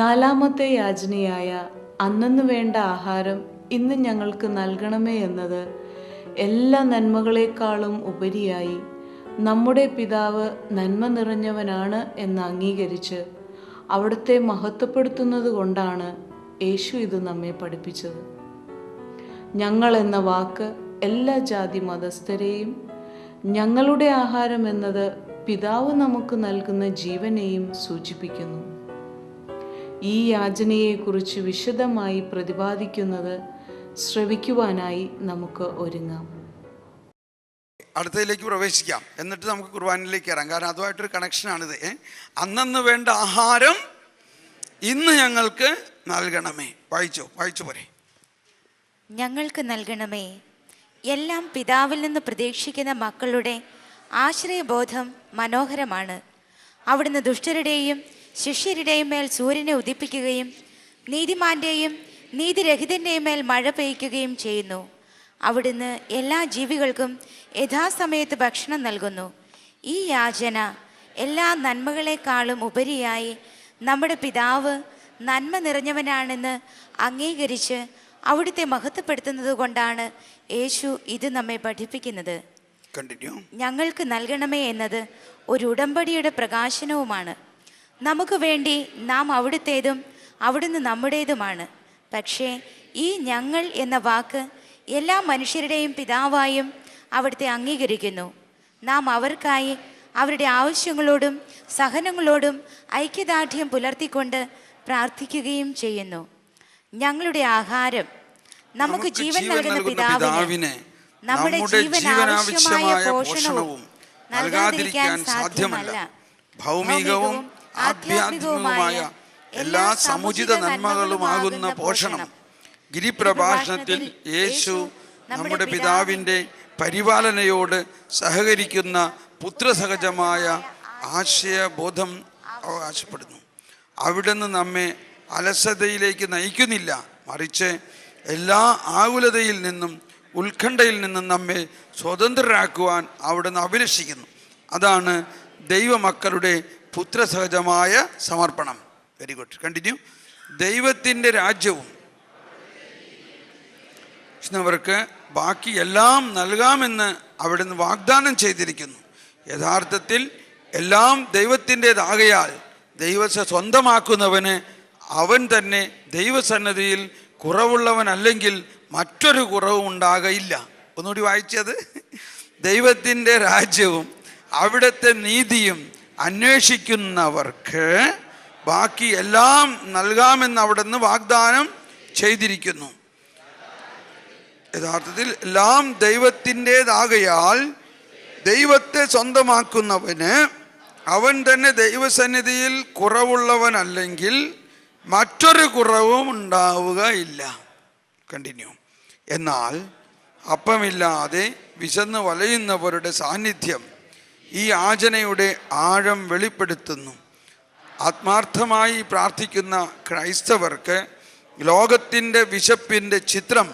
നാലാമത്തെ യാചനയായ അന്നന്ന് വേണ്ട ആഹാരം ഇന്ന് ഞങ്ങൾക്ക് നൽകണമേ എന്നത് എല്ലാ നന്മകളെക്കാളും ഉപരിയായി നമ്മുടെ പിതാവ് നന്മ നിറഞ്ഞവനാണ് എന്ന് അംഗീകരിച്ച് അവിടുത്തെ മഹത്വപ്പെടുത്തുന്നത് കൊണ്ടാണ് യേശു ഇത് നമ്മെ പഠിപ്പിച്ചത്. ഞങ്ങൾ എന്ന വാക്ക് എല്ലാ ജാതി മതസ്ഥരെയും, ഞങ്ങളുടെ ആഹാരം എന്നത് പിതാവ് നമുക്ക് നൽകുന്ന ജീവനെയും സൂചിപ്പിക്കുന്നു. ഈ യാചനയെക്കുറിച്ച് വിശദമായി പ്രതിപാദിക്കുന്നത് ശ്രവിക്കുവാനായി നമുക്ക് ഒരുങ്ങാം. അടുത്തതിലേക്ക് പ്രവേശിക്കാം. എന്നിട്ട് നമുക്ക് കുർബാനയിലേക്ക് ഇറങ്ങാം. കാരണം അതുമായിട്ടൊരു കണക്ഷനാണിത്. അന്നന്ന് വേണ്ട ആഹാരം ഇന്ന് ഞങ്ങൾക്ക് നൽകണമേ. വായിച്ചു പോരെ. ഞങ്ങൾക്ക് നൽകണമേ. എല്ലാം പിതാവിൽ നിന്ന് പ്രതീക്ഷിക്കുന്ന മക്കളുടെ ആശ്രയബോധം മനോഹരമാണ്. അവിടുന്ന് ദുഷ്ടരുടെയും ശിഷ്യരുടെയും മേൽ സൂര്യനെ ഉദിപ്പിക്കുകയും നീതിമാന്റെയും നീതിരഹിതന്റെയും മേൽ മഴ പെയ്യ്ക്കുകയും ചെയ്യുന്നു. അവിടുന്ന് എല്ലാ ജീവികൾക്കും യഥാസമയത്ത് ഭക്ഷണം നൽകുന്നു. ഈ യാചന എല്ലാ നന്മകളെക്കാളും ഉപരിയായി നമ്മുടെ പിതാവ് നന്മ നിറഞ്ഞവനാണെന്ന് അംഗീകരിച്ച് അവിടുത്തെ മഹത്വപ്പെടുത്തുന്നത് കൊണ്ടാണ് യേശു ഇത് നമ്മെ പഠിപ്പിക്കുന്നത്. ഞങ്ങൾക്ക് നൽകണമേ എന്നത് ഒരു ഉടമ്പടിയുടെ പ്രകാശനവുമാണ്. നമുക്ക് വേണ്ടി നാം അവിടുത്തേതും അവിടുന്ന് നമ്മുടേതുമാണ്. പക്ഷേ ഈ ഞങ്ങൾ എന്ന വാക്ക് എല്ലാ മനുഷ്യരുടെയും പിതാവായും അവിടുത്തെ അംഗീകരിക്കുന്നു. നാം അവർക്കായി അവരുടെ ആവശ്യങ്ങളോടും സഹനങ്ങളോടും ഐക്യദാർഢ്യം പുലർത്തിക്കൊണ്ട് പ്രാർത്ഥിക്കുകയും ചെയ്യുന്നു. ഞങ്ങളുടെ ആഹാരം നമുക്ക് ജീവൻ നൽകുന്ന പിതാവിന് നമ്മുടെ ജീവൻ ആവശ്യമായ പോഷണവും നൽകാതിരിക്കാൻ സാധ്യമല്ല. ഭൗമികവും ആധ്യാത്മികവുമായ എല്ലാ സമുചിത നന്മകളുമാകുന്ന പോഷണം ഗിരിപ്രഭാഷണത്തിൽ യേശു നമ്മുടെ പിതാവിൻ്റെ പരിപാലനയോട് സഹകരിക്കുന്ന പുത്രസഹജമായ ആശയബോധം അവകാശപ്പെടുന്നു. അവിടുന്ന് നമ്മെ അലസതയിലേക്ക് നയിക്കുന്നില്ല, മറിച്ച് എല്ലാ ആകുലതയിൽ നിന്നും ഉത്കണ്ഠയിൽ നിന്നും നമ്മെ സ്വതന്ത്രരാക്കുവാൻ അവിടുന്ന് അഭിലഷിക്കുന്നു. അതാണ് ദൈവമക്കളുടെ പുത്രസഹജമായ സമർപ്പണം. Very good, continue. ദൈവത്തിൻ്റെ രാജ്യവും അവർക്ക് ബാക്കി എല്ലാം നൽകാമെന്ന് അവിടുന്ന് വാഗ്ദാനം ചെയ്തിരിക്കുന്നു. യഥാർത്ഥത്തിൽ എല്ലാം ദൈവത്തിൻ്റെതാകയാൽ ദൈവത്തെ സ്വന്തമാക്കുന്നവന് അവൻ തന്നെ ദൈവസന്നിധിയിൽ കുറവുള്ളവനല്ലെങ്കിൽ മറ്റൊരു കുറവും ഉണ്ടാകയില്ല. ഒന്നുകൂടി വായിച്ചത്. ദൈവത്തിൻ്റെ രാജ്യവും അവിടുത്തെ നീതിയും അന്വേഷിക്കുന്നവർക്ക് ബാക്കി എല്ലാം നൽകാമെന്ന് അവിടുന്ന് വാഗ്ദാനം ചെയ്തിരിക്കുന്നു. യഥാർത്ഥത്തിൽ എല്ലാം ദൈവത്തിൻ്റെതാകയാൽ ദൈവത്തെ സ്വന്തമാക്കുന്നവന് അവൻ തന്നെ ദൈവസന്നിധിയിൽ കുറവുള്ളവനല്ലെങ്കിൽ മറ്റൊരു കുറവും ഉണ്ടാവുകയില്ല. കണ്ടിന്യൂ. എന്നാൽ അപ്പമില്ലാതെ വിശന്ന് വലയുന്നവരുടെ സാന്നിധ്യം ഈ യാചനയുടെ ആഴം വെളിപ്പെടുത്തുന്നു. ആത്മാർത്ഥമായി പ്രാർത്ഥിക്കുന്ന ക്രൈസ്തവർക്ക് ലോകത്തിൻ്റെ വിശപ്പിൻ്റെ ചിത്രം,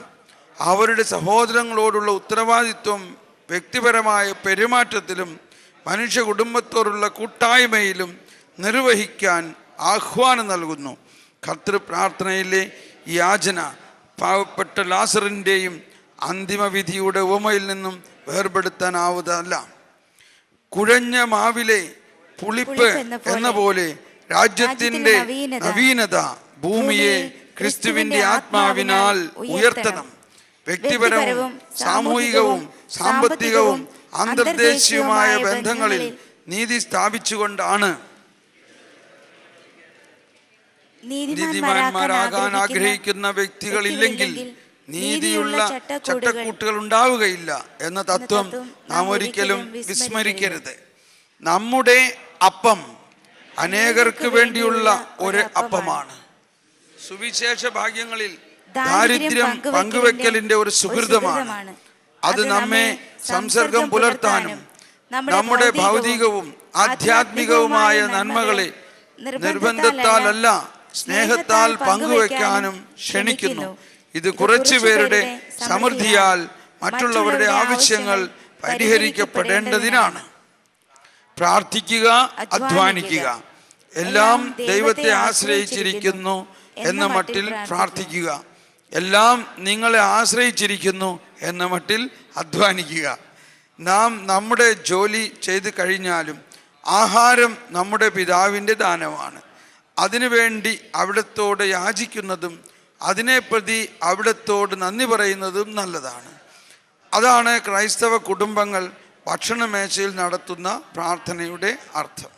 അവരുടെ സഹോദരങ്ങളോടുള്ള ഉത്തരവാദിത്വം, വ്യക്തിപരമായ പെരുമാറ്റത്തിലും മനുഷ്യ കുടുംബത്തോടുള്ള കൂട്ടായ്മയിലും നിർവഹിക്കാൻ ആഹ്വാനം നൽകുന്നു. കർത്തൃപ്രാർത്ഥനയിലെ യാചന പാവപ്പെട്ട ലാസറിൻ്റെയും അന്തിമവിധിയുടെ ഉപമയിൽ നിന്നും വേർപെടുത്താനാവുന്നതല്ല. കുഴഞ്ഞ മാവിലെ പുളിപ്പ് എന്ന പോലെ രാജ്യത്തിൻ്റെ നവീനത ഭൂമിയെ ക്രിസ്തുവിൻ്റെ ആത്മാവിനാൽ ഉയർത്തണം. വ്യക്തിപരവും സാമൂഹികവും സാമ്പത്തികവും അന്തർദേശീയവുമായ ബന്ധങ്ങളിൽ നീതി സ്ഥാപിച്ചുകൊണ്ടാണ് നീതിമാന്മാരാകാൻ ആഗ്രഹിക്കുന്ന വ്യക്തികളില്ലെങ്കിൽ നീതിയുള്ള ചട്ടക്കൂട്ടുകൾ ഉണ്ടാവുകയില്ല എന്ന തത്വം നാം ഒരിക്കലും വിസ്മരിക്കരുത്. നമ്മുടെ അപ്പം അനേകർക്ക് വേണ്ടിയുള്ള ഒരു അപ്പമാണ്. സുവിശേഷ ഭാഗ്യങ്ങളിൽ ദാരിദ്ര്യം പങ്കുവെക്കലിന്റെ ഒരു സുഹൃതമാണ്. അത് നമ്മെ സംസർഗം പുലർത്താനും നമ്മുടെ ഭൗതികവും ആധ്യാത്മികവുമായ നന്മകളെ നിർബന്ധത്താലല്ല സ്നേഹത്താൽ പങ്കുവെക്കാനും ക്ഷണിക്കുന്നു. ഇത് കുറച്ചു പേരുടെ സമൃദ്ധിയാൽ മറ്റുള്ളവരുടെ ആവശ്യങ്ങൾ പരിഹരിക്കപ്പെടേണ്ടതിനാണ്. പ്രാർത്ഥിക്കുക, അധ്വാനിക്കുക. എല്ലാം ദൈവത്തെ ആശ്രയിച്ചിരിക്കുന്നു എന്ന മട്ടിൽ പ്രാർത്ഥിക്കുക. എല്ലാം നിങ്ങളെ ആശ്രയിച്ചിരിക്കുന്നു എന്ന മട്ടിൽ അധ്വാനിക്കുക. നാം നമ്മുടെ ജോലി ചെയ്ത് കഴിഞ്ഞാലും ആഹാരം നമ്മുടെ പിതാവിൻ്റെ ദാനമാണ്. അതിനുവേണ്ടി അവിടത്തോട് യാചിക്കുന്നതും അതിനെ പ്രതി അവിടത്തോട് നന്ദി പറയുന്നതും നല്ലതാണ്. അതാണ് ക്രൈസ്തവ കുടുംബങ്ങൾ ഭക്ഷണമേശയിൽ നടത്തുന്ന പ്രാർത്ഥനയുടെ അർത്ഥം.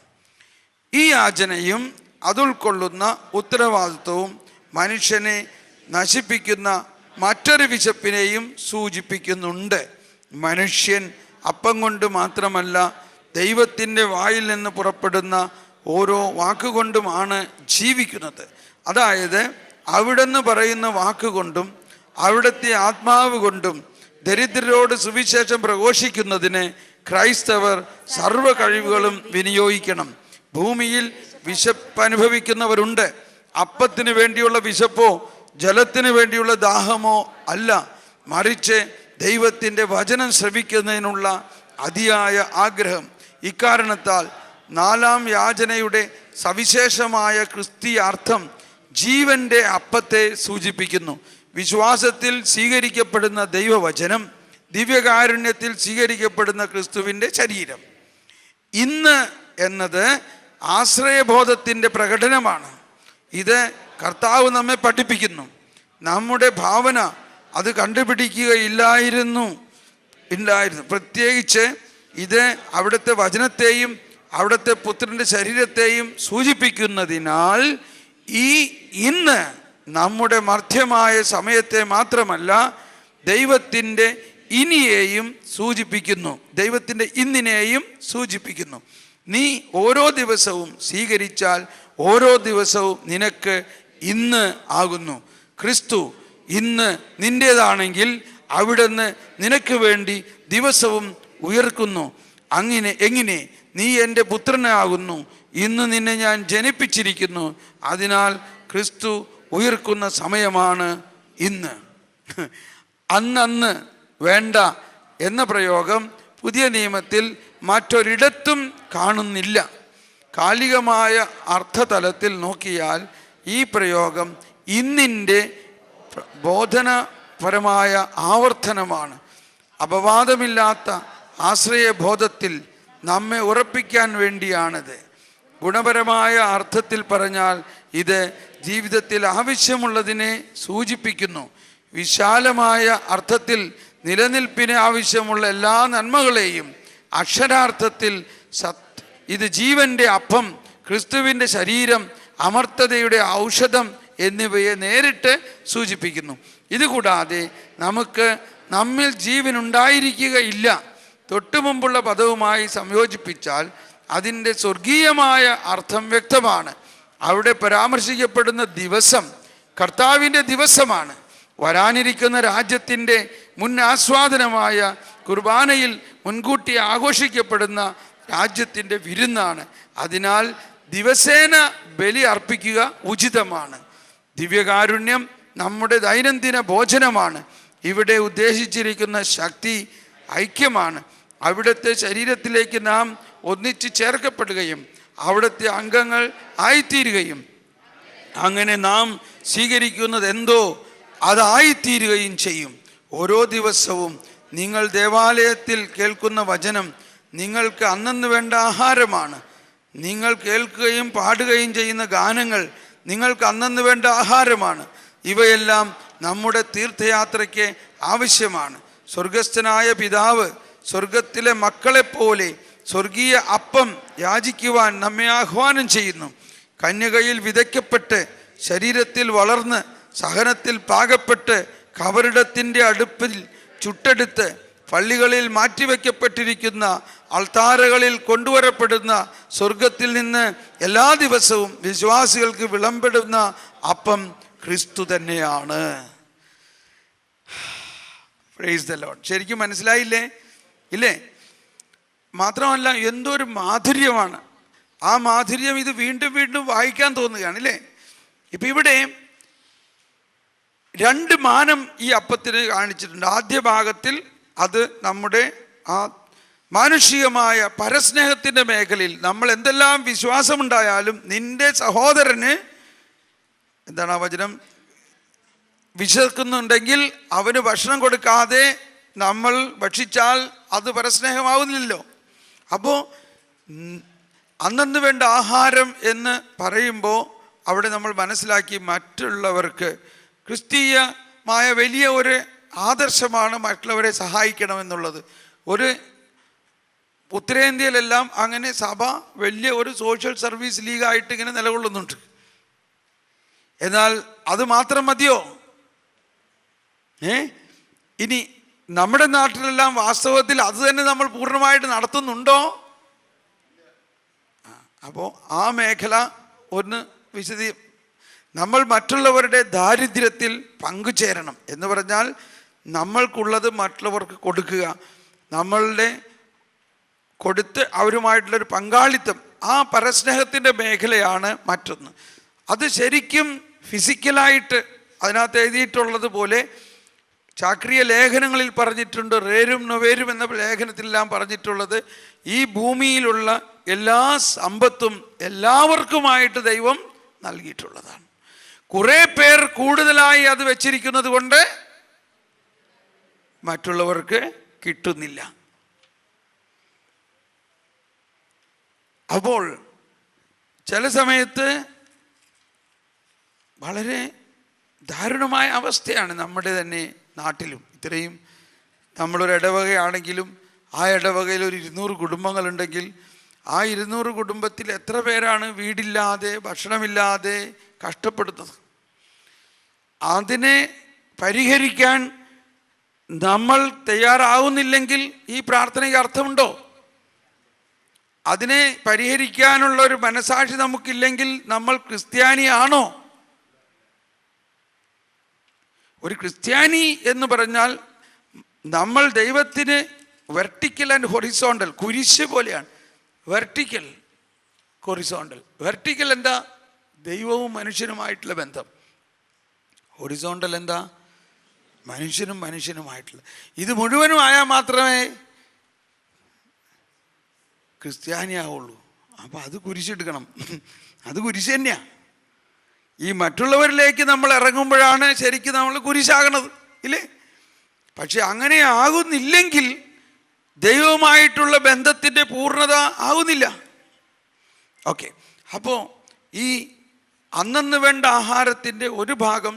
ഈ യാചനയും അതുൾക്കൊള്ളുന്ന ഉത്തരവാദിത്വവും മനുഷ്യനെ നശിപ്പിക്കുന്ന മറ്റൊരു വിശപ്പിനെയും സൂചിപ്പിക്കുന്നുണ്ട്. മനുഷ്യൻ അപ്പം കൊണ്ട് മാത്രമല്ല ദൈവത്തിൻ്റെ വായിൽ നിന്ന് പുറപ്പെടുന്ന ഓരോ വാക്കുകൊണ്ടുമാണ് ജീവിക്കുന്നത്. അതായത് അവിടുന്ന് പറയുന്ന വാക്കുകൊണ്ടും അവിടുത്തെ ആത്മാവ് കൊണ്ടും ദരിദ്രരോട് സുവിശേഷം പ്രഘോഷിക്കുന്നതിന് ക്രൈസ്തവർ സർവ്വ കഴിവുകളും വിനിയോഗിക്കണം. ഭൂമിയിൽ വിശപ്പനുഭവിക്കുന്നവരുണ്ട്. അപ്പത്തിന് വേണ്ടിയുള്ള വിശപ്പോ ജലത്തിന് വേണ്ടിയുള്ള ദാഹമോ അല്ല, മറിച്ച് ദൈവത്തിൻ്റെ വചനം ശ്രവിക്കുന്നതിനുള്ള അതിയായ ആഗ്രഹം. ഇക്കാരണത്താൽ നാലാം യാചനയുടെ സവിശേഷമായ ക്രിസ്തീയ അർത്ഥം ജീവന്റെ അപ്പത്തെ സൂചിപ്പിക്കുന്നു. വിശ്വാസത്തിൽ സ്വീകരിക്കപ്പെടുന്ന ദൈവവചനം, ദിവ്യകാരുണ്യത്തിൽ സ്വീകരിക്കപ്പെടുന്ന ക്രിസ്തുവിൻ്റെ ശരീരം. ഇന്ന് എന്നത് ആശ്രയബോധത്തിൻ്റെ പ്രകടനമാണ്. ഇത് കർത്താവ് നമ്മെ പഠിപ്പിക്കുന്നു. നമ്മുടെ ഭാവന അത് കണ്ടുപിടിക്കുകയില്ലായിരുന്നു. പ്രത്യേകിച്ച് ഇത് അവിടുത്തെ വചനത്തെയും അവിടുത്തെ പുത്രൻ്റെ ശരീരത്തെയും സൂചിപ്പിക്കുന്നതിനാൽ ഇന്ന് നമ്മുടെ മധ്യമായ സമയത്തെ മാത്രമല്ല, ദൈവത്തിൻ്റെ ഇനിയെയും സൂചിപ്പിക്കുന്നു. ദൈവത്തിൻ്റെ ഇന്നിനെയും സൂചിപ്പിക്കുന്നു. നീ ഓരോ ദിവസവും സ്വീകരിച്ചാൽ ഓരോ ദിവസവും നിനക്ക് ഇന്ന് ആകുന്നു. ക്രിസ്തു ഇന്ന് നിൻ്റേതാണെങ്കിൽ അവിടുന്ന് നിനക്ക് വേണ്ടി ദിവസവും ഉയർക്കുന്നു. എങ്ങനെ നീ എൻ്റെ പുത്രനാകുന്നു, ഇന്ന് നിന്നെ ഞാൻ ജനിപ്പിച്ചിരിക്കുന്നു, അതിനാൽ ക്രിസ്തു ഉയർക്കുന്ന സമയമാണ് ഇന്ന്. അന്നന്ന് വേണ്ട എന്ന പ്രയോഗം പുതിയ നിയമത്തിൽ മറ്റൊരിടത്തും കാണുന്നില്ല. കാലികമായ അർത്ഥതലത്തിൽ നോക്കിയാൽ ഈ പ്രയോഗം ഇന്നിൻ്റെ ബോധനപരമായ ആവർത്തനമാണ്. അപവാദമില്ലാത്ത ആശ്രയബോധത്തിൽ നമ്മെ ഉറപ്പിക്കാൻ വേണ്ടിയാണിത്. ഗുണപരമായ അർത്ഥത്തിൽ പറഞ്ഞാൽ ഇത് ജീവിതത്തിൽ ആവശ്യമുള്ളതിനെ സൂചിപ്പിക്കുന്നു. വിശാലമായ അർത്ഥത്തിൽ നിലനിൽപ്പിന് ആവശ്യമുള്ള എല്ലാ നന്മകളെയും, അക്ഷരാർത്ഥത്തിൽ ഇത് ജീവന്റെ അപ്പം, ക്രിസ്തുവിൻ്റെ ശരീരം, അമർത്തതയുടെ ഔഷധം എന്നിവയെ നേരിട്ട് സൂചിപ്പിക്കുന്നു. ഇതുകൂടാതെ നമ്മിൽ ജീവനുണ്ടായിരിക്കുകയില്ല തൊട്ടുമുമ്പുള്ള പദവുമായി സംയോജിപ്പിച്ചാൽ അതിൻ്റെ സ്വർഗീയമായ അർത്ഥം വ്യക്തമാണ്. അവിടെ പരാമർശിക്കപ്പെടുന്ന ദിവസം കർത്താവിൻ്റെ ദിവസമാണ്. വരാനിരിക്കുന്ന രാജ്യത്തിൻ്റെ മുൻ ആസ്വാദനമായ കുർബാനയിൽ മുൻകൂട്ടി ആഘോഷിക്കപ്പെടുന്ന രാജ്യത്തിൻ്റെ വിരുന്നാണ്. അതിനാൽ ദിവസേന ബലി അർപ്പിക്കുക ഉചിതമാണ്. ദിവ്യകാരുണ്യം നമ്മുടെ ദൈനംദിന ഭോജനമാണ്. ഇവിടെ ഉദ്ദേശിച്ചിരിക്കുന്ന ശക്തി ഐക്യമാണ്. അവിടുത്തെ ശരീരത്തിലേക്ക് നാം ഒന്നിച്ച് ചേർക്കപ്പെടുകയും അവിടുത്തെ അംഗങ്ങൾ ആയിത്തീരുകയും അങ്ങനെ നാം സ്വീകരിക്കുന്നത് എന്തോ അതായിത്തീരുകയും ചെയ്യും. ഓരോ ദിവസവും നിങ്ങൾ ദേവാലയത്തിൽ കേൾക്കുന്ന വചനം നിങ്ങൾക്ക് അന്നന്ന് വേണ്ട ആഹാരമാണ്. നിങ്ങൾ കേൾക്കുകയും പാടുകയും ചെയ്യുന്ന ഗാനങ്ങൾ നിങ്ങൾക്ക് അന്നന്ന് വേണ്ട ആഹാരമാണ്. ഇവയെല്ലാം നമ്മുടെ തീർത്ഥയാത്രയ്ക്ക് ആവശ്യമാണ്. സ്വർഗസ്ഥനായ പിതാവ് സ്വർഗത്തിലെ മക്കളെപ്പോലെ സ്വർഗീയ അപ്പം യാചിക്കുവാൻ നമ്മെ ആഹ്വാനം ചെയ്യുന്നു. കന്യകയിൽ വിതയ്ക്കപ്പെട്ട് ശരീരത്തിൽ വളർന്ന് സഹനത്തിൽ പാകപ്പെട്ട് കബറിടത്തിൻ്റെ അടുപ്പിൽ ചുട്ടെടുത്ത് പള്ളികളിൽ മാറ്റിവെക്കപ്പെട്ടിരിക്കുന്ന അൾത്താരകളിൽ കൊണ്ടുവരപ്പെടുന്ന സ്വർഗത്തിൽ നിന്ന് എല്ലാ ദിവസവും വിശ്വാസികൾക്ക് വിളമ്പെടുന്ന അപ്പം ക്രിസ്തു തന്നെയാണ്. Praise the Lord. ശരിക്കും മനസ്സിലായില്ലേ? ഇല്ലേ? മാത്രമല്ല എന്തൊരു മാധുര്യമാണ്. ആ മാധുര്യം ഇത് വീണ്ടും വീണ്ടും വായിക്കാൻ തോന്നുകയാണ്, ഇല്ലേ? ഇപ്പം ഇവിടെ രണ്ട് മാനം ഈ അപ്പത്തിന് കാണിച്ചിട്ടുണ്ട്. ആദ്യ ഭാഗത്തിൽ അത് നമ്മുടെ ആ മാനുഷികമായ പരസ്നേഹത്തിൻ്റെ മേഖലയിൽ നമ്മൾ എന്തെല്ലാം വിശ്വാസമുണ്ടായാലും നിന്റെ സഹോദരന് എന്താണ് ആ വചനം, വിശക്കുന്നുണ്ടെങ്കിൽ അവന് ഭക്ഷണം കൊടുക്കാതെ നമ്മൾ ഭക്ഷിച്ചാൽ അത് പരസ്നേഹമാവുന്നില്ലല്ലോ. അപ്പോൾ അന്നന്ന് വേണ്ട ആഹാരം എന്ന് പറയുമ്പോൾ അവിടെ നമ്മൾ മനസ്സിലാക്കി മറ്റുള്ളവർക്ക് ക്രിസ്തീയമായ വലിയ ഒരു ആദർശമാണ് മറ്റുള്ളവരെ സഹായിക്കണമെന്നുള്ളത്. ഒരു ഉത്തരേന്ത്യയിലെല്ലാം അങ്ങനെ സഭ വലിയ ഒരു സോഷ്യൽ സർവീസ് ലീഗായിട്ട് ഇങ്ങനെ നിലകൊള്ളുന്നുണ്ട്. എന്നാൽ അത് മാത്രം മതിയോ? ഇനി നമ്മുടെ നാട്ടിലെല്ലാം വാസ്തവത്തിൽ അത് തന്നെ നമ്മൾ പൂർണ്ണമായിട്ട് നടത്തുന്നുണ്ടോ? അപ്പോൾ ആ മേഖല ഒന്ന് നമ്മൾ മറ്റുള്ളവരുടെ ദാരിദ്ര്യത്തിൽ പങ്കുചേരണം എന്ന് പറഞ്ഞാൽ നമ്മൾക്കുള്ളത് മറ്റുള്ളവർക്ക് കൊടുക്കുക, നമ്മളുടെ കൊടുത്ത് അവരുമായിട്ടുള്ളൊരു പങ്കാളിത്തം, ആ പരസ്നേഹത്തിൻ്റെ മേഖലയാണ് മറ്റൊന്ന്. അത് ശരിക്കും ഫിസിക്കലായിട്ട് അതിനകത്ത് എഴുതിയിട്ടുള്ളത് പോലെ ചാക്രിയ ലേഖനങ്ങളിൽ പറഞ്ഞിട്ടുണ്ട്. റേരും നൊവേരും എന്ന ലേഖനത്തിലെല്ലാം പറഞ്ഞിട്ടുള്ളത് ഈ ഭൂമിയിലുള്ള എല്ലാ സമ്പത്തും എല്ലാവർക്കുമായിട്ട് ദൈവം നൽകിയിട്ടുള്ളതാണ്. കുറേ പേർ കൂടുതലായി അത് വെച്ചിരിക്കുന്നത് കൊണ്ട് മറ്റുള്ളവർക്ക് കിട്ടുന്നില്ല. അപ്പോൾ ചില സമയത്ത് വളരെ ദാരുണമായ അവസ്ഥയാണ് നമ്മുടെ തന്നെ നാട്ടിലും. ഇത്രയും നമ്മളൊരു ഇടവകയാണെങ്കിലും ആ ഇടവകയിൽ ഒരു 200 കുടുംബങ്ങളുണ്ടെങ്കിൽ ആ 200 കുടുംബത്തിൽ എത്ര പേരാണ് വീടില്ലാതെ ഭക്ഷണമില്ലാതെ കഷ്ടപ്പെടുന്നത്? അതിനെ പരിഹരിക്കാൻ നമ്മൾ തയ്യാറാവുന്നില്ലെങ്കിൽ ഈ പ്രാർത്ഥനയ്ക്ക് അർത്ഥമുണ്ടോ? അതിനെ പരിഹരിക്കാനുള്ള ഒരു മനസാക്ഷി നമുക്കില്ലെങ്കിൽ നമ്മൾ ക്രിസ്ത്യാനിയാണോ? ഒരു ക്രിസ്ത്യാനി എന്ന് പറഞ്ഞാൽ നമ്മൾ ദൈവത്തിന് വെർട്ടിക്കൽ ആൻഡ് ഹൊറിസോണ്ടൽ, കുരിശ് പോലെയാണ്. Vertical, horizontal. വെർട്ടിക്കൽ എന്താ? ദൈവവും മനുഷ്യനുമായിട്ടുള്ള ബന്ധം. ഹൊറിസോണ്ടൽ എന്താ? മനുഷ്യനും മനുഷ്യനുമായിട്ടുള്ള. ഇത് മുഴുവനും ആയാൽ മാത്രമേ ക്രിസ്ത്യാനിയാവുള്ളൂ. അപ്പം അത് കുരിശെടുക്കണം, അത് കുരിശ് തന്നെയാണ്. ഈ മറ്റുള്ളവരിലേക്ക് നമ്മൾ ഇറങ്ങുമ്പോഴാണ് ശരിക്കും നമ്മൾ കുരിശാകണത്, ഇല്ലേ? പക്ഷെ അങ്ങനെ ആകുന്നില്ലെങ്കിൽ ദൈവവുമായിട്ടുള്ള ബന്ധത്തിൻ്റെ പൂർണ്ണത ആകുന്നില്ല. ഓക്കെ, അപ്പോൾ ഈ അന്നന്ന് വേണ്ട ആഹാരത്തിൻ്റെ ഒരു ഭാഗം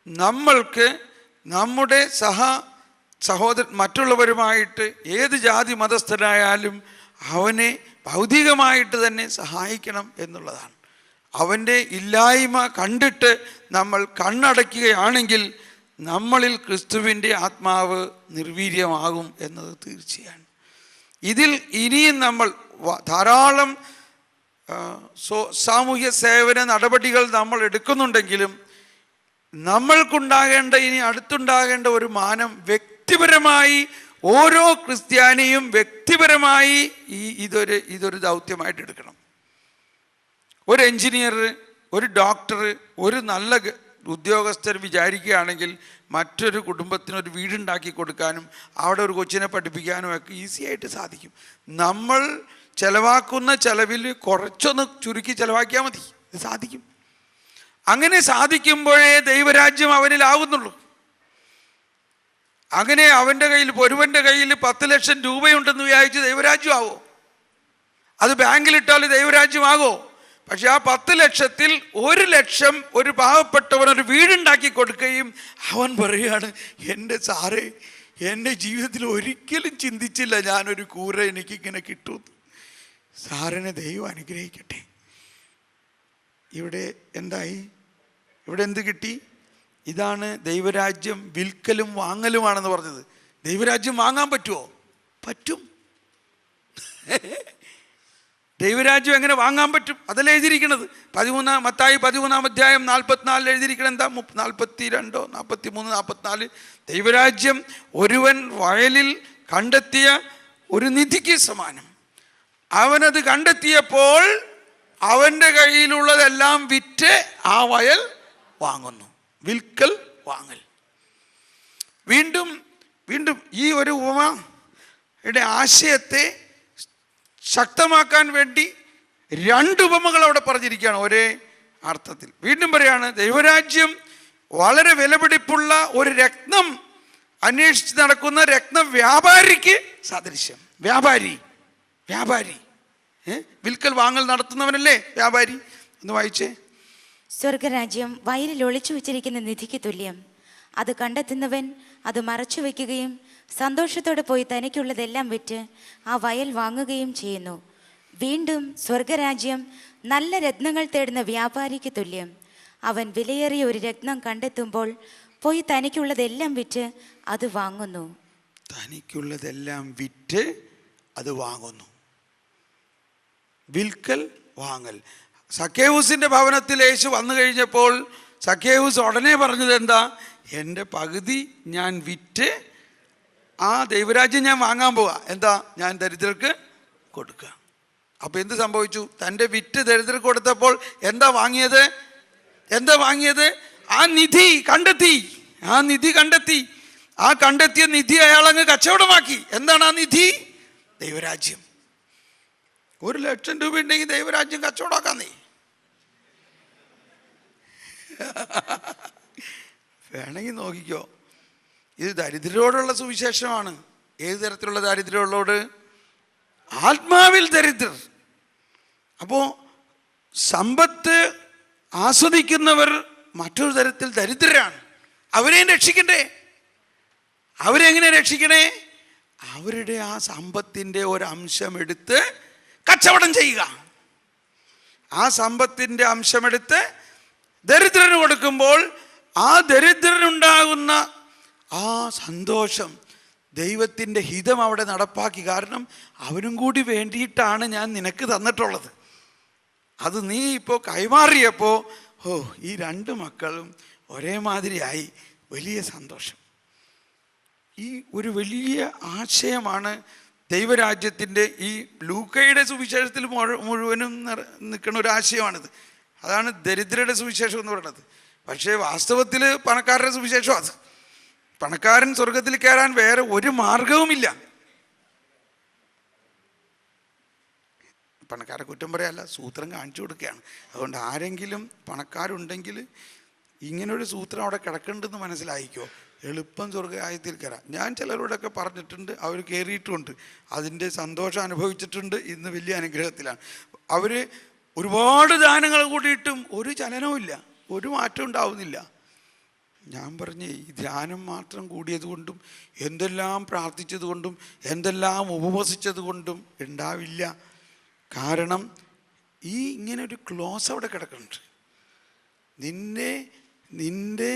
നമ്മൾക്ക് നമ്മുടെ മറ്റുള്ളവരുമായിട്ട് ഏത് ജാതി മതസ്ഥനായാലും അവനെ ഭൗതികമായിട്ട് തന്നെ സഹായിക്കണം എന്നുള്ളതാണ്. അവൻ്റെ ഇല്ലായ്മ കണ്ടിട്ട് നമ്മൾ കണ്ണടയ്ക്കുകയാണെങ്കിൽ നമ്മളിൽ ക്രിസ്തുവിൻ്റെ ആത്മാവ് നിർവീര്യമാകും എന്നത് തീർച്ചയാണ്. ഇതിൽ ഇനിയും നമ്മൾ ധാരാളം സാമൂഹ്യ സേവന നടപടികൾ നമ്മൾ എടുക്കുന്നുണ്ടെങ്കിലും നമ്മൾക്കുണ്ടാകേണ്ട, ഇനി അടുത്തുണ്ടാകേണ്ട ഒരു മാനം വ്യക്തിപരമായി ഓരോ ക്രിസ്ത്യാനിയും വ്യക്തിപരമായി ഇതൊരു ദൗത്യമായിട്ട് എടുക്കണം. ഒരു എൻജിനീയർ, ഒരു ഡോക്ടർ, ഒരു നല്ല ഉദ്യോഗസ്ഥർ വിചാരിക്കുകയാണെങ്കിൽ മറ്റൊരു കുടുംബത്തിനൊരു വീടുണ്ടാക്കി കൊടുക്കാനും അവിടെ ഒരു കൊച്ചിനെ പഠിപ്പിക്കാനും ഒക്കെ ഈസി ആയിട്ട് സാധിക്കും. നമ്മൾ ചിലവാക്കുന്ന ചിലവിൽ കുറച്ചൊന്ന് ചുരുക്കി ചിലവാക്കിയാൽ മതി, ഇത് സാധിക്കും. അങ്ങനെ സാധിക്കുമ്പോഴേ ദൈവരാജ്യം അവനിലാവുന്നുള്ളൂ. അങ്ങനെ അവൻ്റെ കയ്യിൽ, ഒരുവൻ്റെ കയ്യിൽ 10 ലക്ഷം രൂപയുണ്ടെന്ന് വിചാരിച്ച് ദൈവരാജ്യമാവോ? അത് ബാങ്കിലിട്ടാൽ ദൈവരാജ്യമാകോ? പക്ഷെ ആ 10 ലക്ഷത്തിൽ 1 ലക്ഷം ഒരു പാവപ്പെട്ടവൻ ഒരു വീടുണ്ടാക്കി കൊടുക്കുകയും അവൻ പറയുകയാണ്, എൻ്റെ സാറേ, എൻ്റെ ജീവിതത്തിൽ ഒരിക്കലും ചിന്തിച്ചില്ല ഞാനൊരു കൂര എനിക്കിങ്ങനെ കിട്ടും. സാറിനെ ദൈവം അനുഗ്രഹിക്കട്ടെ. ഇവിടെ എന്തായി? ഇവിടെ എന്ത് കിട്ടി? ഇതാണ് ദൈവരാജ്യം വിൽക്കലും വാങ്ങലുമാണെന്ന് പറഞ്ഞത്. ദൈവരാജ്യം വാങ്ങാൻ പറ്റുമോ? പറ്റും. ദൈവരാജ്യം എങ്ങനെ വാങ്ങാൻ പറ്റും? അതല്ല എഴുതിയിരിക്കുന്നത്. മത്തായി 13-ാം അധ്യായം 44 എഴുതിയിരിക്കണം. എന്താ? 42, 43, 44. ദൈവരാജ്യം ഒരുവൻ വയലിൽ കണ്ടെത്തിയ ഒരു നിധിക്ക് സമാനം. അവനത് കണ്ടെത്തിയപ്പോൾ അവൻ്റെ കയ്യിലുള്ളതെല്ലാം വിറ്റ് ആ വയൽ വാങ്ങുന്നു. വിൽക്കൽ വാങ്ങൽ. വീണ്ടും വീണ്ടും ഈ ഒരു ഉപമ യുടെ ആശയത്തെ ശക്തമാക്കാൻ വേണ്ടി 2 ഉപമകൾ അവിടെ പറഞ്ഞിരിക്കുകയാണ് ഒരേ അർത്ഥത്തിൽ. വീണ്ടും പറയാണ്, ദൈവരാജ്യം വളരെ വിലപിടിപ്പുള്ള ഒരു രത്നം അന്വേഷിച്ച് നടക്കുന്ന രത്ന വ്യാപാരിക്ക് സാദൃശ്യം. വ്യാപാരി വിൽക്കൽ വാങ്ങൽ നടത്തുന്നവനല്ലേ വ്യാപാരി? ഒന്ന് വായിച്ചേ. സ്വർഗരാജ്യം വയലിൽ ഒളിച്ചു വെച്ചിരിക്കുന്ന നിധിക്ക് തുല്യം. അത് കണ്ടെത്തുന്നവൻ അത് മറച്ചു വയ്ക്കുകയും സന്തോഷത്തോടെ പോയി തനിക്കുള്ളതെല്ലാം വിറ്റ് ആ വയൽ വാങ്ങുകയും ചെയ്യുന്നു. വീണ്ടും സ്വർഗരാജ്യം നല്ല രത്നങ്ങൾ തേടുന്ന വ്യാപാരിക്ക് തുല്യം. അവൻ വിലയേറിയ ഒരു രത്നം കണ്ടെത്തുമ്പോൾ പോയി തനിക്കുള്ളതെല്ലാം വിറ്റ് അത് വാങ്ങുന്നു. തനിക്കുള്ളതെല്ലാം വിറ്റ് അത് വാങ്ങുന്നു. വിൽക്കൽ വാങ്ങൽ. സക്കേവൂസിന്റെ ഭവനത്തിൽ യേശു വന്നു കഴിഞ്ഞപ്പോൾ സക്കേവൂസ് ഉടനെ പറഞ്ഞത് എന്താ? എൻ്റെ പകുതി ഞാൻ വിറ്റ് ആ ദൈവരാജ്യം ഞാൻ വാങ്ങാൻ പോവാ. എന്താ? ഞാൻ ദരിദ്രർക്ക് കൊടുക്കുക. അപ്പോൾ എന്ത് സംഭവിച്ചു? തൻ്റെ വിറ്റ് ദരിദ്രർക്ക് കൊടുത്തപ്പോൾ എന്താ വാങ്ങിയത്? ആ നിധി കണ്ടെത്തി. ആ കണ്ടെത്തിയ നിധി അയാളങ്ങ് കച്ചവടമാക്കി. എന്താണ് ആ നിധി? ദൈവരാജ്യം. 1,00,000 രൂപ ഉണ്ടെങ്കിൽ ദൈവരാജ്യം കച്ചവടമാക്കാം നീ. വേണമെങ്കിൽ നോക്കിക്കോ. ഇത് ദരിദ്രരോടുള്ള സുവിശേഷമാണ്. ഏത് തരത്തിലുള്ള ദരിദ്രരോട്? ആത്മാവിൽ ദരിദ്രർ. അപ്പോൾ സമ്പത്ത് ആസ്വദിക്കുന്നവർ മറ്റൊരു തരത്തിൽ ദരിദ്രരാണ്. അവരെയും രക്ഷിക്കണ്ടേ? അവരെങ്ങനെ രക്ഷിക്കണേ? അവരുടെ ആ സമ്പത്തിൻ്റെ ഒരംശം എടുത്ത് കച്ചവടം ചെയ്യുക. ആ സമ്പത്തിൻ്റെ അംശമെടുത്ത് ദരിദ്രന് കൊടുക്കുമ്പോൾ ആ ദരിദ്രനുണ്ടാകുന്ന ആ സന്തോഷം, ദൈവത്തിൻ്റെ ഹിതം അവിടെ നടപ്പാക്കി. കാരണം അവനും കൂടി വേണ്ടിയിട്ടാണ് ഞാൻ നിനക്ക് തന്നിട്ടുള്ളത്. അത് നീ ഇപ്പോൾ കൈമാറിയപ്പോൾ ഈ 2 മക്കളും ഒരേ മാതിരിയായി. വലിയ സന്തോഷം. ഈ ഒരു വലിയ ആശയമാണ് ദൈവരാജ്യത്തിൻ്റെ ഈ ലൂക്കയുടെ സുവിശേഷത്തിൽ മുഴുവനും നിൽക്കുന്ന ഒരു ആശയമാണിത്. അതാണ് ദരിദ്രരുടെ സുവിശേഷം എന്ന് പറയുന്നത്. പക്ഷേ വാസ്തവത്തിൽ പണക്കാരുടെ സുവിശേഷം അത്. പണക്കാരൻ സ്വർഗത്തിൽ കയറാൻ വേറെ ഒരു മാർഗവുമില്ല. പണക്കാരെ കുറ്റം പറയല്ല, സൂത്രം കാണിച്ചു കൊടുക്കുകയാണ്. അതുകൊണ്ട് ആരെങ്കിലും പണക്കാരുണ്ടെങ്കിൽ ഇങ്ങനൊരു സൂത്രം അവിടെ കിടക്കുന്നുണ്ടെന്ന് മനസ്സിലായിക്കോ. എളുപ്പം സ്വർഗരാജ്യത്തിൽ കയറാം. ഞാൻ ചിലരോടൊക്കെ പറഞ്ഞിട്ടുണ്ട്, അവർ കയറിയിട്ടുമുണ്ട്, അതിൻ്റെ സന്തോഷം അനുഭവിച്ചിട്ടുണ്ട്. ഇന്ന് വലിയ അനുഗ്രഹത്തിലാണ്. അവർ ഒരുപാട് ദാനങ്ങൾ കൂടിയിട്ടും ഒരു ചലനവുമില്ല, ഒരു മാറ്റം ഉണ്ടാവുന്നില്ല. ഞാൻ പറഞ്ഞേ, ഈ ധ്യാനം മാത്രം കൂടിയത് കൊണ്ടും എന്തെല്ലാം പ്രാർത്ഥിച്ചത് കൊണ്ടും എന്തെല്ലാം ഉപവസിച്ചത് കൊണ്ടും ഉണ്ടാവില്ല. കാരണം ഇങ്ങനെ ഒരു ക്ലോസ് അവിടെ കിടക്കുന്നുണ്ട്. നിന്റെ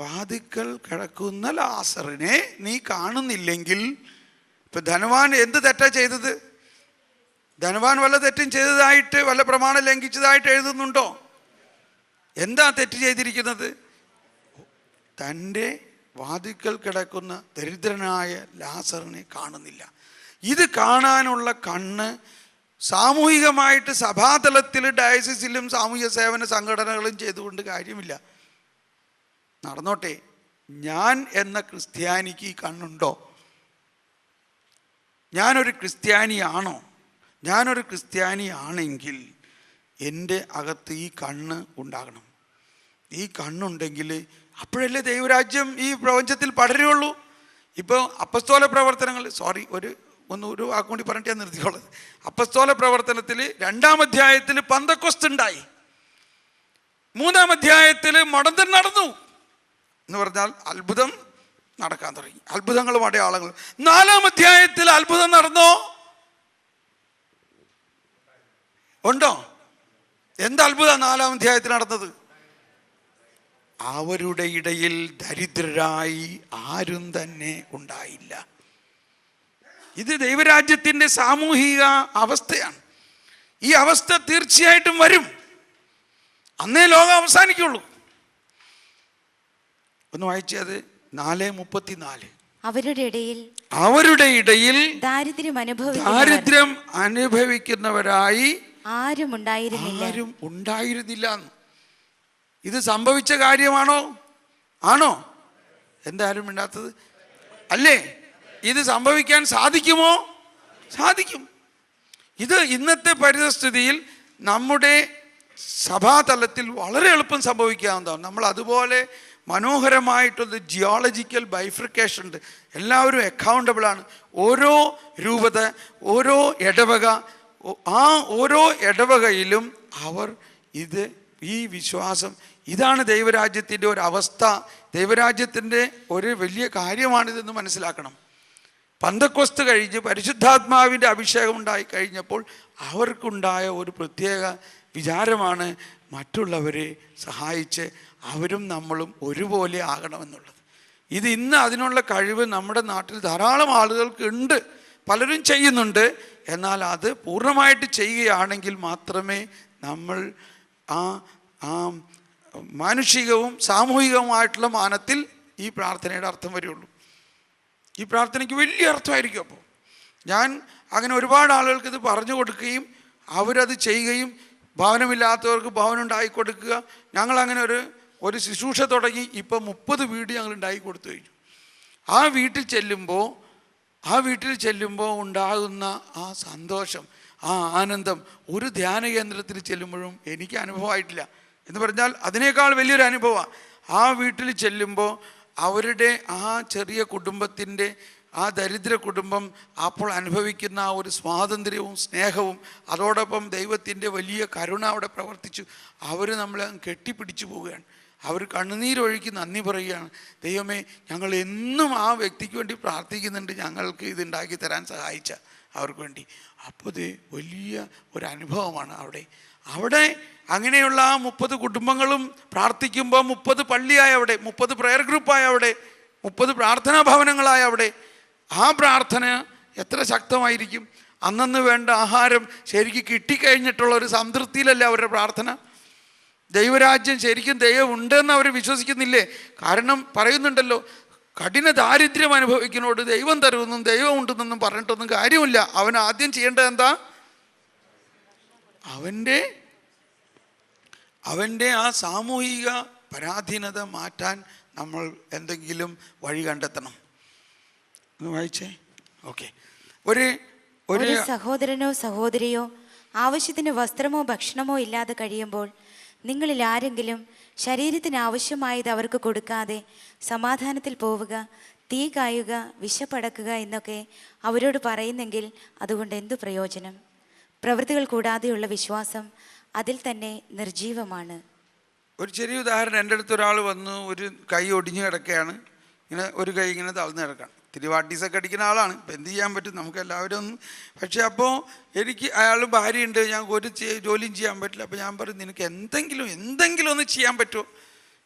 വാതിക്കൽ കിടക്കുന്ന ലാസറിനെ നീ കാണുന്നില്ലെങ്കിൽ, ഇപ്പം ധനവാൻ എന്ത് തെറ്റാ ചെയ്തത്? ധനവാൻ വല്ല തെറ്റും ചെയ്തതായിട്ട്, വല്ല പ്രമാണം ലംഘിച്ചതായിട്ട് എഴുതുന്നുണ്ടോ? എന്താ തെറ്റ് ചെയ്തിരിക്കുന്നത്? തൻ്റെ വാതിക്കൽ കിടക്കുന്ന ദരിദ്രനായ ലാസറിനെ കാണുന്നില്ല. ഇത് കാണാനുള്ള കണ്ണ് സാമൂഹികമായിട്ട് സഭാതലത്തിൽ ഡയസിസിലും സാമൂഹ്യ സേവന സംഘടനകളും ചെയ്തുകൊണ്ട് കാര്യമില്ല. നടന്നോട്ടെ. ഞാൻ എന്ന ക്രിസ്ത്യാനിക്ക് ഈ കണ്ണുണ്ടോ? ഞാനൊരു ക്രിസ്ത്യാനിയാണോ? ഞാനൊരു ക്രിസ്ത്യാനിയാണെങ്കിൽ എൻ്റെ അകത്ത് ഈ കണ്ണ് ഉണ്ടാകണം. ഈ കണ്ണുണ്ടെങ്കിൽ അപ്പോഴല്ലേ ദൈവരാജ്യം ഈ പ്രപഞ്ചത്തിൽ പടരുള്ളൂ. ഇപ്പോൾ അപ്പസ്തോല പ്രവർത്തനങ്ങൾ, ഒരു വാക്കുകൂടി പറഞ്ഞിട്ട് ഞാൻ നിർത്തിയുള്ളത്. അപ്പസ്തോല പ്രവർത്തനത്തിൽ 2-ാം അധ്യായത്തിൽ പന്തക്കൊസ്ത് ഉണ്ടായി. 3-ാം അധ്യായത്തിൽ മുടന്തൻ നടന്നു എന്ന് പറഞ്ഞാൽ അത്ഭുതം നടക്കാൻ തുടങ്ങി. അത്ഭുതങ്ങളും അടയാളങ്ങളും. 4-ാം അധ്യായത്തിൽ അത്ഭുതം നടന്നോ? ഉണ്ടോ? എന്താ അത്ഭുതം 4-ാം അധ്യായത്തിൽ നടന്നത്? അവരുടെ ഇടയിൽ ദരിദ്രരായി ആരും തന്നെ ഉണ്ടായില്ല. ഇത് ദൈവരാജ്യത്തിൻ്റെ സാമൂഹിക അവസ്ഥയാണ്. ഈ അവസ്ഥ തീർച്ചയായിട്ടും വരും. അന്നേ ലോകം അവസാനിക്കുള്ളൂ. ഒന്ന് വായിച്ചത് 4:34. അവരുടെ ഇടയിൽ ദാരിദ്ര്യം അനുഭവിക്കുന്നവരായി ആരും ഉണ്ടായിരുന്നില്ല. ഇത് സംഭവിച്ച കാര്യമാണോ? ആണോ? എന്തായാലും മിണ്ടാത്തത്? അല്ലേ? ഇത് സംഭവിക്കാൻ സാധിക്കുമോ? സാധിക്കും. ഇത് ഇന്നത്തെ പരിതസ്ഥിതിയിൽ നമ്മുടെ സഭാതലത്തിൽ വളരെ എളുപ്പം സംഭവിക്കാവുന്നതാണ്. നമ്മൾ അതുപോലെ മനോഹരമായിട്ടുള്ള ജിയോളജിക്കൽ ബൈഫ്രിക്കേഷൻ ഉണ്ട്. എല്ലാവരും അക്കൗണ്ടബിളാണ്. ഓരോ രൂപത, ഓരോ ഇടവക, ആ ഓരോ ഇടവകയിലും അവർ ഈ വിശ്വാസം, ഇതാണ് ദൈവരാജ്യത്തിൻ്റെ ഒരു അവസ്ഥ, ദൈവരാജ്യത്തിൻ്റെ ഒരു വലിയ കാര്യമാണിതെന്ന് മനസ്സിലാക്കണം. പന്തക്കൊസ്ത് കഴിഞ്ഞ് പരിശുദ്ധാത്മാവിൻ്റെ അഭിഷേകം ഉണ്ടായി കഴിഞ്ഞപ്പോൾ അവർക്കുണ്ടായ ഒരു പ്രത്യേക വിചാരമാണ് മറ്റുള്ളവരെ സഹായിച്ച് അവരും നമ്മളും ഒരുപോലെ ആകണമെന്നുള്ളത്. ഇന്ന് അതിനുള്ള കഴിവ് നമ്മുടെ നാട്ടിൽ ധാരാളം ആളുകൾക്ക് ഉണ്ട്, പലരും ചെയ്യുന്നുണ്ട്. എന്നാൽ അത് പൂർണ്ണമായിട്ട് ചെയ്യുകയാണെങ്കിൽ മാത്രമേ നമ്മൾ ആ മാനുഷികവും സാമൂഹികവുമായിട്ടുള്ള മാനത്തിൽ ഈ പ്രാർത്ഥനയുടെ അർത്ഥം വരികയുള്ളൂ. ഈ പ്രാർത്ഥനയ്ക്ക് വലിയ അർത്ഥമായിരിക്കും. അപ്പോൾ ഞാൻ അങ്ങനെ ഒരുപാട് ആളുകൾക്ക് ഇത് പറഞ്ഞു കൊടുക്കുകയും അവരത് ചെയ്യുകയും, ഭവനമില്ലാത്തവർക്ക് ഭവനം ഉണ്ടാക്കി കൊടുക്കുക. ഞങ്ങളങ്ങനെ ഒരു ശുശ്രൂഷ തുടങ്ങി. ഇപ്പോൾ 30 വീട് ഞങ്ങൾ ഉണ്ടാക്കി കൊടുത്തു കഴിഞ്ഞു. ആ വീട്ടിൽ ചെല്ലുമ്പോൾ ഉണ്ടാകുന്ന ആ സന്തോഷം, ആ ആനന്ദം ഒരു ധ്യാന കേന്ദ്രത്തിൽ ചെല്ലുമ്പോഴും എനിക്ക് അനുഭവമായിട്ടില്ല. എന്ന് പറഞ്ഞാൽ അതിനേക്കാൾ വലിയൊരു അനുഭവമാണ്. ആ വീട്ടിൽ ചെല്ലുമ്പോൾ അവരുടെ ആ ചെറിയ കുടുംബത്തിൻ്റെ, ആ ദരിദ്ര കുടുംബം അപ്പോൾ അനുഭവിക്കുന്ന ആ ഒരു സ്വാതന്ത്ര്യവും സ്നേഹവും, അതോടൊപ്പം ദൈവത്തിൻ്റെ വലിയ കരുണ അവിടെ പ്രവർത്തിച്ചു. അവർ നമ്മളെ കെട്ടിപ്പിടിച്ചു പോവുകയാണ്. അവർ കണ്ണുനീരൊഴുക്കി നന്ദി പറയുകയാണ്. ദൈവമേ, ഞങ്ങൾ എന്നും ആ വ്യക്തിക്ക് വേണ്ടി പ്രാർത്ഥിക്കുന്നുണ്ട്, ഞങ്ങൾക്ക് ഇതുണ്ടാക്കി തരാൻ സഹായിച്ച അവർക്ക് വേണ്ടി. അപ്പോൾ ഇത് വലിയ ഒരു അനുഭവമാണ് അവിടെ അങ്ങനെയുള്ള ആ 30 കുടുംബങ്ങളും പ്രാർത്ഥിക്കുമ്പോൾ 30 പള്ളിയായ അവിടെ, 30 പ്രയർ ഗ്രൂപ്പായ അവിടെ, 30 പ്രാർത്ഥനാ ഭവനങ്ങളായ അവിടെ. ആ പ്രാർത്ഥന എത്ര ശക്തമായിരിക്കും! അന്നന്ന് വേണ്ട ആഹാരം ശരിക്കും കിട്ടിക്കഴിഞ്ഞിട്ടുള്ള ഒരു സംതൃപ്തിയിലല്ലേ അവരുടെ പ്രാർത്ഥന. ദൈവരാജ്യം ശരിക്കും ദൈവം ഉണ്ടെന്ന് അവർ വിശ്വസിക്കുന്നില്ലേ? കാരണം പറയുന്നുണ്ടല്ലോ, കഠിന ദാരിദ്ര്യം അനുഭവിക്കുന്നോട് ദൈവം തരുമെന്നും ദൈവം ഉണ്ടെന്നും പറഞ്ഞിട്ടൊന്നും കാര്യമില്ല. അവൻ ആദ്യം ചെയ്യേണ്ടത് എന്താ? അവൻ്റെ ആ സാമൂഹിക പരാധീനത മാറ്റാൻ നമ്മൾ എന്തെങ്കിലും വഴി കണ്ടെത്തണം. വായിച്ചേ. ഓക്കെ. ഒരു സഹോദരനോ സഹോദരിയോ ആവശ്യത്തിന് വസ്ത്രമോ ഭക്ഷണമോ ഇല്ലാതെ കഴിയുമ്പോൾ നിങ്ങളിൽ ആരെങ്കിലും ശരീരത്തിന് ആവശ്യമായത് അവർക്ക് കൊടുക്കാതെ സമാധാനത്തിൽ പോവുക, തീ കായുക, വിശപ്പടക്കുക എന്നൊക്കെ അവരോട് പറയുന്നെങ്കിൽ അതുകൊണ്ട് എന്തു പ്രയോജനം? പ്രവൃത്തികൾ കൂടാതെയുള്ള വിശ്വാസം അതിൽ തന്നെ നിർജീവമാണ്. ഒരു ചെറിയ ഉദാഹരണം. എൻ്റെ അടുത്ത് ഒരാൾ വന്നു, ഒരു കൈ ഒടിഞ്ഞു കിടക്കുകയാണ്. ഇങ്ങനെ ഒരു കൈ ഇങ്ങനെ തളർന്ന് കിടക്കുകയാണ്. ഇത്തിരി വാട്ടീസൊക്കെ അടിക്കുന്ന ആളാണ്. ഇപ്പം എന്ത് ചെയ്യാൻ പറ്റും, നമുക്ക് എല്ലാവരും ഒന്നും. പക്ഷേ അപ്പോൾ അയാൾ ഭാര്യയുണ്ട്, ഞങ്ങൾക്ക് ഒരു ജോലിയും ചെയ്യാൻ പറ്റില്ല. അപ്പോൾ ഞാൻ പറയും, നിനക്ക് എന്തെങ്കിലും ഒന്ന് ചെയ്യാൻ പറ്റുമോ?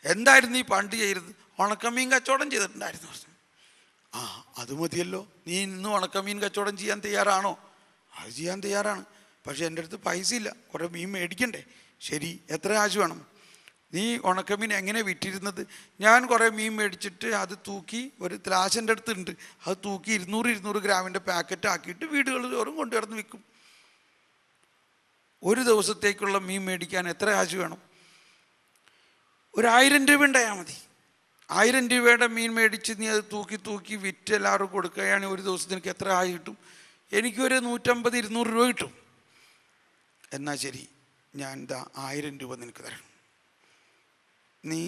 എന്തായിരുന്നു നീ പണ്ട് ചെയ്തത്? ഉണക്കമീൻ കച്ചവടം ചെയ്തിട്ടുണ്ടായിരുന്നു. അത് മതിയല്ലോ. നീ ഇന്ന് ഉണക്കമീൻ കച്ചവടം ചെയ്യാൻ തയ്യാറാണോ? അത് ചെയ്യാൻ തയ്യാറാണ്. പക്ഷേ എൻ്റെ അടുത്ത് പൈസ ഇല്ല, കുറേ മീൻ മേടിക്കണ്ടേ. ശരി, എത്ര കാശ് വേണം? നീ ഉണക്കമീൻ എങ്ങനെ വിറ്റിരുന്നത്? ഞാൻ കുറേ മീൻ മേടിച്ചിട്ട് അത് തൂക്കി, ഒരു ത്രാശൻ്റെ അടുത്തുണ്ട്, അത് തൂക്കി 200 ഗ്രാമിൻ്റെ പാക്കറ്റ് ആക്കിയിട്ട് വീടുകളിൽ തോറും കൊണ്ടുവന്ന് വിൽക്കും. ഒരു ദിവസത്തേക്കുള്ള മീൻ മേടിക്കാൻ എത്ര കാശ് വേണം? ഒരു 1000 രൂപ ഉണ്ടായാൽ മതി. 1000 രൂപയുടെ മീൻ മേടിച്ച് നീ അത് തൂക്കി വിറ്റ് എല്ലാവർക്കും കൊടുക്കുകയാണെങ്കിൽ ഒരു ദിവസത്തിനക്ക് എത്ര കാശ് കിട്ടും? എനിക്കൊരു 150-200 രൂപ കിട്ടും. എന്നാൽ ശരി, ഞാൻ 1000 രൂപ നിനക്ക് തരണം. നീ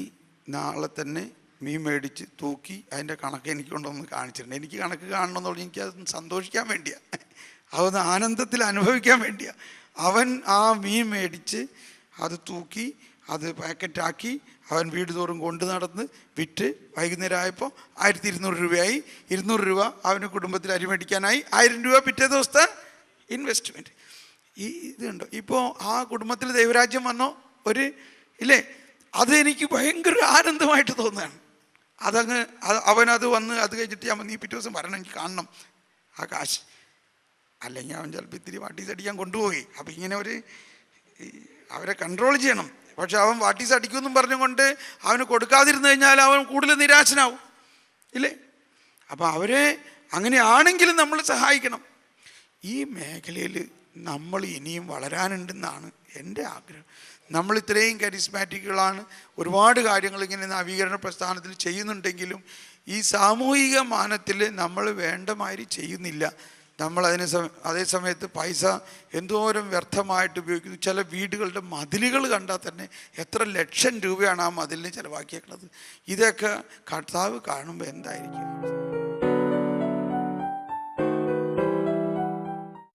നാളെ തന്നെ മീൻ മേടിച്ച് തൂക്കി അതിൻ്റെ കണക്ക് എനിക്ക് കൊണ്ടൊന്ന് കാണിച്ചിട്ടുണ്ട്. എനിക്ക് കണക്ക് കാണണമെന്ന് പറഞ്ഞാൽ എനിക്കത് സന്തോഷിക്കാൻ വേണ്ടിയാണ്, അതൊന്ന് ആനന്ദത്തിൽ അനുഭവിക്കാൻ വേണ്ടിയാണ്. അവൻ ആ മീൻ മേടിച്ച് അത് തൂക്കി അത് പാക്കറ്റാക്കി അവൻ വീട് തോറും കൊണ്ടു നടന്ന് വിറ്റ് വൈകുന്നേരം ആയപ്പോൾ 1200 രൂപയായി. 200 രൂപ അവന് കുടുംബത്തിൽ അരി മേടിക്കാനായി. 1000 രൂപ പിറ്റേ ദിവസത്തെ ഇൻവെസ്റ്റ്മെൻറ്റ്. ഇതുണ്ടോ? ഇപ്പോൾ ആ കുടുംബത്തിൽ ദൈവരാജ്യം വന്നോ? ഇല്ലേ? അത് എനിക്ക് ഭയങ്കര ആനന്ദമായിട്ട് തോന്നുകയാണ്. അവനത് വന്ന് അത് കഴിഞ്ഞിട്ട് ഞാൻ നീ പിറ്റേ ദിവസം വരണം, എനിക്ക് കാണണം ആ കാശ്. അല്ലെങ്കിൽ അവൻ ചിലപ്പോൾ ഇത്തിരി വാട്ടീസ് അടിക്കാൻ കൊണ്ടുപോയി. അപ്പം ഇങ്ങനെ അവരെ കൺട്രോൾ ചെയ്യണം. പക്ഷെ അവൻ വാട്ടീസ് അടിക്കുമെന്നും പറഞ്ഞുകൊണ്ട് അവന് കൊടുക്കാതിരുന്നു കഴിഞ്ഞാൽ അവൻ കൂടുതൽ നിരാശനാവും, ഇല്ലേ? അപ്പം അവരെ അങ്ങനെയാണെങ്കിലും നമ്മൾ സഹായിക്കണം. ഈ മേഖലയിൽ നമ്മൾ ഇനിയും വളരാനുണ്ടെന്നാണ് എൻ്റെ ആഗ്രഹം. നമ്മൾ ഇത്രയും കരിസ്മാറ്റിക്കുകളാണ്, ഒരുപാട് കാര്യങ്ങൾ ഇങ്ങനെ നവീകരണ പ്രസ്ഥാനത്തിൽ ചെയ്യുന്നുണ്ടെങ്കിലും ഈ സാമൂഹിക മാനത്തിൽ നമ്മൾ വേണ്ട മാതിരി ചെയ്യുന്നില്ല. നമ്മൾ അതേ സമയത്ത് പൈസ എന്തോരം വ്യർത്ഥമായിട്ട് ഉപയോഗിക്കുന്നു. ചില വീടുകളുടെ മതിലുകൾ കണ്ടാൽ തന്നെ എത്ര ലക്ഷം രൂപയാണ് ആ മതിലിന് ചിലവാക്കിയേക്കുന്നത്. ഇതൊക്കെ കർത്താവ് കാണുമ്പോൾ എന്തായിരിക്കും?